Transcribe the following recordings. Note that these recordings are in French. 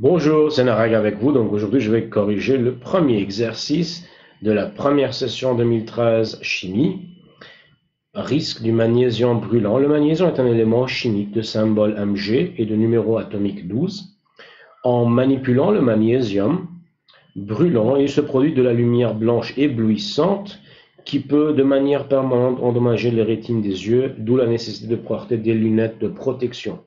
Bonjour, c'est Narag avec vous. Donc aujourd'hui, je vais corriger le premier exercice de la première session 2013 chimie. Risque du magnésium brûlant. Le magnésium est un élément chimique de symbole Mg et de numéro atomique 12. En manipulant le magnésium brûlant, il se produit de la lumière blanche éblouissante qui peut de manière permanente endommager les rétines des yeux, d'où la nécessité de porter des lunettes de protection.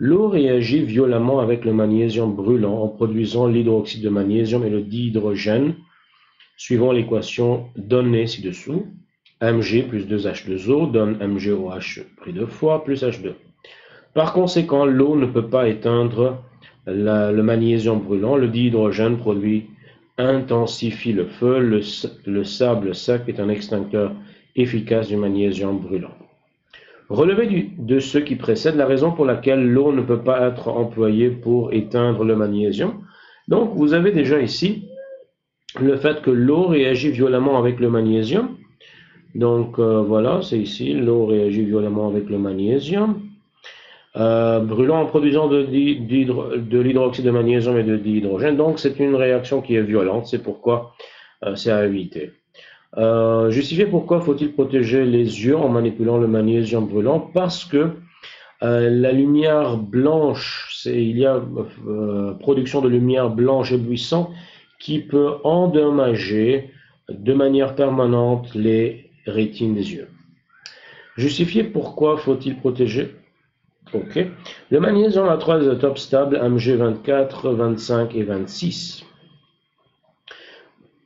L'eau réagit violemment avec le magnésium brûlant en produisant l'hydroxyde de magnésium et le dihydrogène, suivant l'équation donnée ci-dessous. Mg plus 2H2O donne MgOH pris deux fois plus H2. Par conséquent, l'eau ne peut pas éteindre le magnésium brûlant. Le dihydrogène produit intensifie le feu. Le sable sec est un extincteur efficace du magnésium brûlant. Relevez de ce qui précède la raison pour laquelle l'eau ne peut pas être employée pour éteindre le magnésium. Donc, vous avez déjà ici le fait que l'eau réagit violemment avec le magnésium. Donc, voilà, c'est ici, l'eau réagit violemment avec le magnésium. Brûlant en produisant de l'hydroxyde de magnésium et de dihydrogène. Donc, c'est une réaction qui est violente, c'est pourquoi c'est à éviter. Justifier pourquoi faut-il protéger les yeux en manipulant le magnésium brûlant, parce que la lumière blanche, il y a production de lumière blanche éblouissante qui peut endommager de manière permanente les rétines des yeux. Justifier pourquoi faut-il protéger. Ok. Le magnésium a trois isotopes stables, Mg 24, 25 et 26.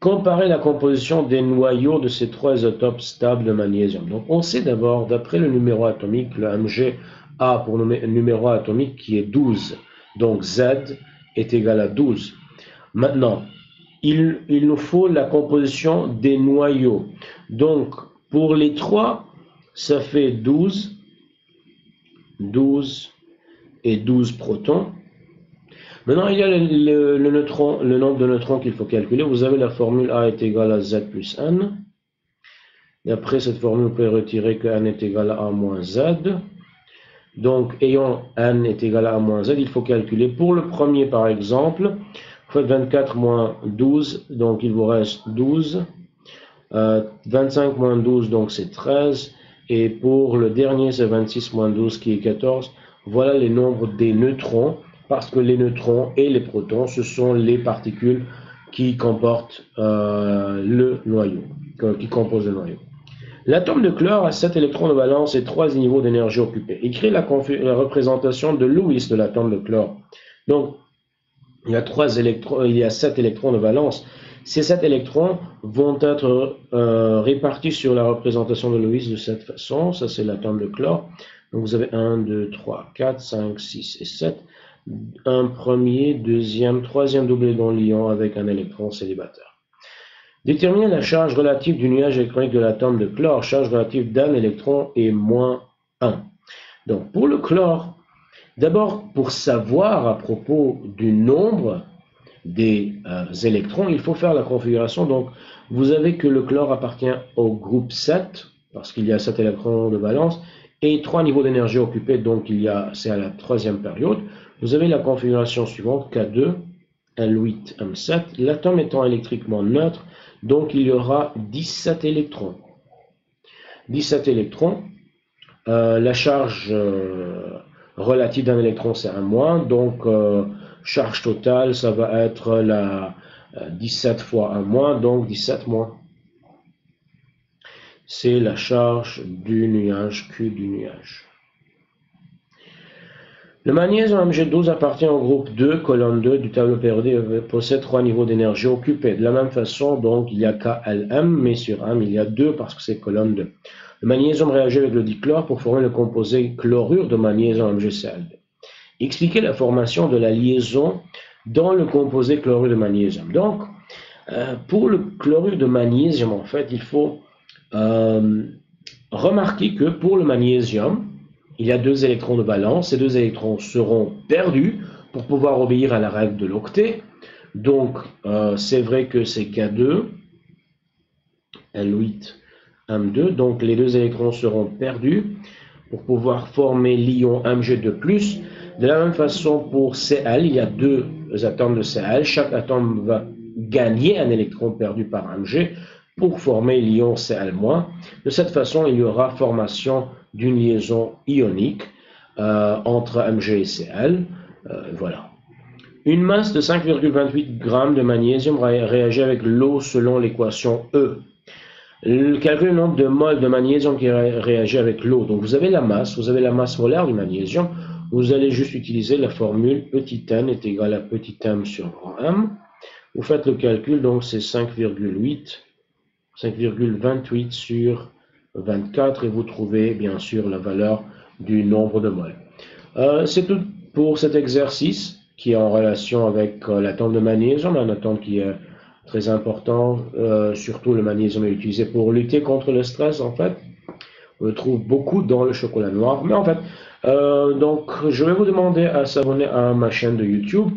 Comparer la composition des noyaux de ces trois isotopes stables de magnésium. Donc, on sait d'abord, d'après le numéro atomique, le Mg a pour numéro atomique qui est 12. Donc, Z est égal à 12. Maintenant, il nous faut la composition des noyaux. Donc, pour les trois, ça fait 12, 12 et 12 protons. Maintenant, il y a le nombre de neutrons qu'il faut calculer. Vous avez la formule A est égal à Z plus N. Et après cette formule, vous pouvez retirer que N est égal à A moins Z. Donc, ayant N est égal à A moins Z, il faut calculer. Pour le premier, par exemple, vous faites 24 moins 12, donc il vous reste 12. 25 moins 12, donc c'est 13. Et pour le dernier, c'est 26 moins 12 qui est 14. Voilà les nombres des neutrons, parce que les neutrons et les protons, ce sont les particules qui comportent le noyau, qui composent le noyau. L'atome de chlore a 7 électrons de valence et 3 niveaux d'énergie occupés. Écrit la représentation de Lewis de l'atome de chlore. Donc, il y a 7 électrons de valence. Ces 7 électrons vont être répartis sur la représentation de Lewis de cette façon. Ça, c'est l'atome de chlore. Donc, vous avez 1, 2, 3, 4, 5, 6 et 7. Un premier, deuxième, troisième doublé dans l'ion avec un électron célibataire. Déterminer la charge relative du nuage électronique de l'atome de chlore. Charge relative d'un électron est moins 1. Donc, pour le chlore, d'abord, pour savoir à propos du nombre des électrons, il faut faire la configuration. Donc, vous avez que le chlore appartient au groupe 7, parce qu'il y a 7 électrons de valence, et 3 niveaux d'énergie occupés, donc c'est à la troisième période. Vous avez la configuration suivante, K2, L8, M7, l'atome étant électriquement neutre, donc il y aura 17 électrons. 17 électrons, la charge relative d'un électron, c'est 1-, donc charge totale, ça va être 17 fois 1-, donc 17-. C'est la charge du nuage, Q du nuage. Le magnésium Mg12 appartient au groupe 2, colonne 2 du tableau périodique et possède 3 niveaux d'énergie occupés. De la même façon, donc, il y a KLM, mais sur M, il y a 2 parce que c'est colonne 2. Le magnésium réagit avec le dichlore pour former le composé chlorure de magnésium MgCl2. Expliquer la formation de la liaison dans le composé chlorure de magnésium. Donc, pour le chlorure de magnésium, en fait, il faut remarquer que pour le magnésium, il y a 2 électrons de valence. Ces 2 électrons seront perdus pour pouvoir obéir à la règle de l'octet. Donc, c'est vrai que c'est K2, L8, M2. Donc, les 2 électrons seront perdus pour pouvoir former l'ion Mg2+. De la même façon, pour Cl, il y a 2 atomes de Cl. Chaque atome va gagner un électron perdu par Mg pour former l'ion Cl-. De cette façon, il y aura formation d'une liaison ionique entre Mg et Cl. Voilà. Une masse de 5,28 g de magnésium réagit avec l'eau selon l'équation E. Calculez le nombre de moles de magnésium qui réagit avec l'eau. Donc vous avez la masse molaire du magnésium. Vous allez juste utiliser la formule petit n est égal à petit m sur grand M. Vous faites le calcul, donc c'est 5,28 sur 24 et vous trouvez bien sûr la valeur du nombre de moles. C'est tout pour cet exercice qui est en relation avec l'atome de magnésium, un atome qui est très important, surtout le magnésium est utilisé pour lutter contre le stress en fait. On le trouve beaucoup dans le chocolat noir, mais en fait, donc je vais vous demander à s'abonner à ma chaîne de YouTube,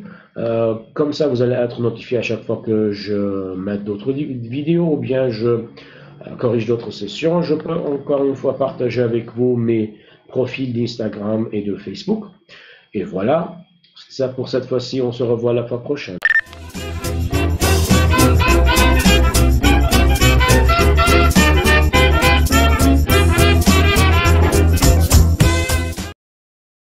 comme ça vous allez être notifié à chaque fois que je mets d'autres vidéos ou bien je corrige d'autres sessions. Je peux encore une fois partager avec vous mes profils d'Instagram et de Facebook. Et voilà, c'est ça pour cette fois-ci, on se revoit la fois prochaine.